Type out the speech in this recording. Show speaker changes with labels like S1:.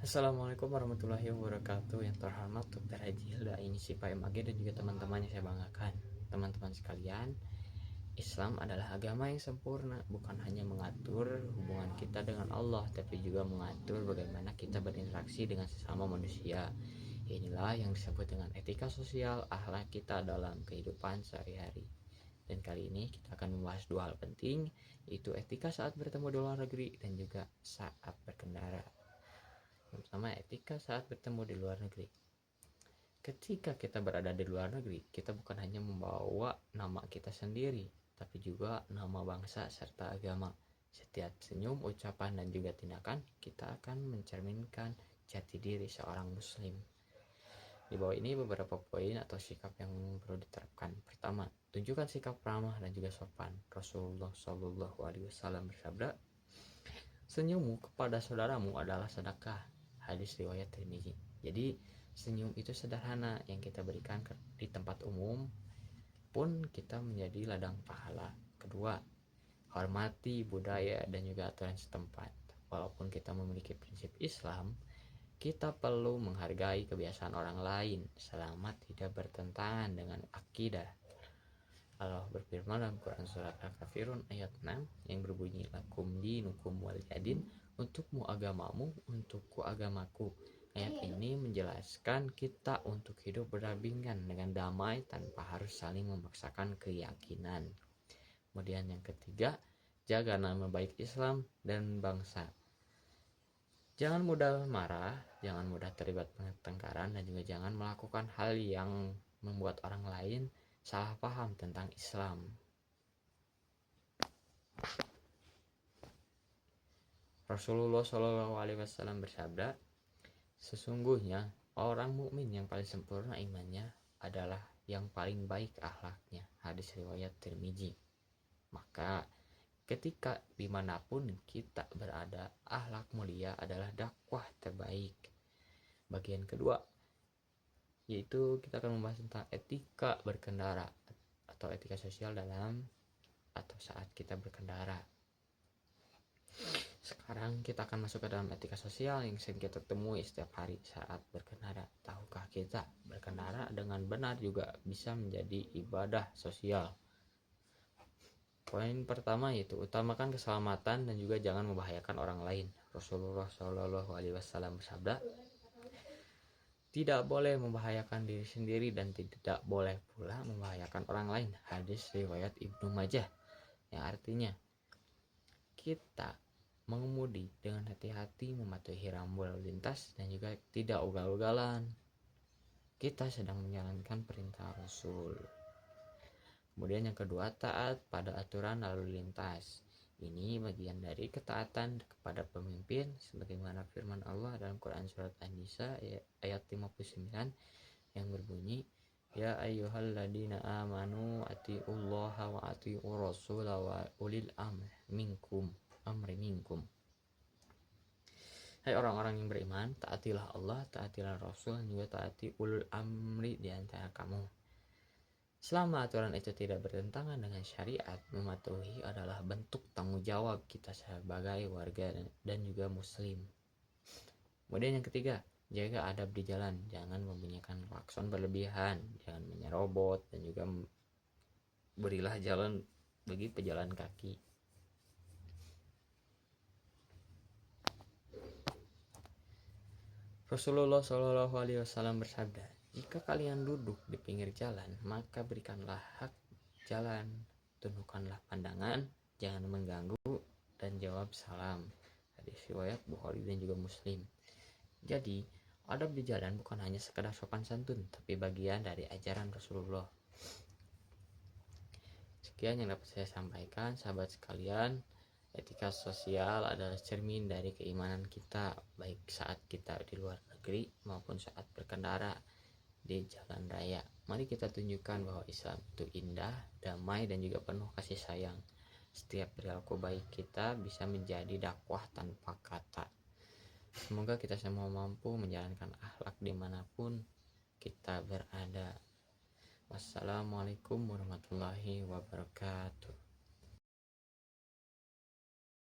S1: Assalamualaikum warahmatullahi wabarakatuh. Yang terhormat Dr. Haji Hilda ini si Pak MAG dan juga teman-teman yang saya banggakan. Teman-teman sekalian, Islam adalah agama yang sempurna, bukan hanya mengatur hubungan kita dengan Allah, tapi juga mengatur bagaimana kita berinteraksi dengan sesama manusia. Inilah yang disebut dengan etika sosial, akhlak kita dalam kehidupan sehari-hari. Dan kali ini kita akan membahas dua hal penting, yaitu etika saat bertemu di luar negeri dan juga saat berkendara. Yang pertama, etika saat bertemu di luar negeri. Ketika kita berada di luar negeri, kita bukan hanya membawa nama kita sendiri, tapi juga nama bangsa serta agama. Setiap senyum, ucapan, dan juga tindakan, kita akan mencerminkan jati diri seorang muslim. Di bawah ini beberapa poin atau sikap yang perlu diterapkan. Pertama, tunjukkan sikap ramah dan juga sopan. Rasulullah Shallallahu Alaihi Wasallam bersabda, senyummu kepada saudaramu adalah sedekah. Hadis riwayat Tirmizi. Jadi senyum itu sederhana yang kita berikan di tempat umum pun kita menjadi ladang pahala. Kedua, hormati budaya dan juga aturan setempat. Walaupun kita memiliki prinsip Islam, kita perlu menghargai kebiasaan orang lain selama tidak bertentangan dengan akidah. Allah berfirman dalam Quran surat Al-Kafirun ayat 6 yang berbunyi, lakum dinukum waliyadin, untukmu agamamu, untukku agamaku. Ayat ini menjelaskan kita untuk hidup berdampingan dengan damai tanpa harus saling memaksakan keyakinan. Kemudian yang ketiga, jaga nama baik Islam dan bangsa. Jangan mudah marah, jangan mudah terlibat pertengkaran, dan juga jangan melakukan hal yang membuat orang lain salah paham tentang Islam. Rasulullah Shallallahu Alaihi Wasallam bersabda, sesungguhnya orang mukmin yang paling sempurna imannya adalah yang paling baik akhlaknya. Hadis riwayat Tirmizi. Maka ketika dimanapun kita berada, akhlak mulia adalah dakwah terbaik. Bagian kedua, yaitu kita akan membahas tentang etika berkendara atau etika sosial dalam atau saat kita berkendara. Sekarang kita akan masuk ke dalam etika sosial yang sering kita temui setiap hari saat berkendara. Tahukah kita berkendara dengan benar juga bisa menjadi ibadah sosial? Poin pertama yaitu utamakan keselamatan dan juga jangan membahayakan orang lain. Rasulullah Shallallahu Alaihi Wasallam bersabda, tidak boleh membahayakan diri sendiri dan tidak boleh pula membahayakan orang lain. Hadis riwayat Ibnu Majah, yang artinya kita mengemudi dengan hati-hati, mematuhi rambu lalu lintas, dan juga tidak ugal-ugalan. Kita sedang menjalankan perintah Rasul. Kemudian yang kedua, taat pada aturan lalu lintas. Ini bagian dari ketaatan kepada pemimpin sebagaimana firman Allah dalam Quran surat An-Nisa ayat 59 yang berbunyi, ya ayyuhalladzina amanu atiullaha wa atiur rasul wa ulil amri minkum. Hai orang-orang yang beriman, taatilah Allah, taatilah Rasul, dan juga taati ulul amri di antara kamu. Selama aturan itu tidak bertentangan dengan syariat, mematuhi adalah bentuk tanggung jawab kita sebagai warga dan juga muslim. Kemudian yang ketiga, jaga adab di jalan. Jangan membunyikan klakson berlebihan, jangan menyerobot, dan juga berilah jalan bagi pejalan kaki. Rasulullah Shallallahu Alaihi Wasallam bersabda, jika kalian duduk di pinggir jalan, maka berikanlah hak jalan, tundukkanlah pandangan, jangan mengganggu, dan jawab salam. Hadis riwayat Bukhari dan juga Muslim. Jadi, adab di jalan bukan hanya sekedar sopan santun, tapi bagian dari ajaran Rasulullah. Sekian yang dapat saya sampaikan, sahabat sekalian. Etika sosial adalah cermin dari keimanan kita, baik saat kita di luar negeri maupun saat berkendara di jalan raya. Mari kita tunjukkan bahwa Islam itu indah, damai, dan juga penuh kasih sayang. Setiap perilaku baik kita bisa menjadi dakwah tanpa kata. Semoga kita semua mampu menjalankan akhlak dimanapun kita berada. Wassalamualaikum warahmatullahi wabarakatuh.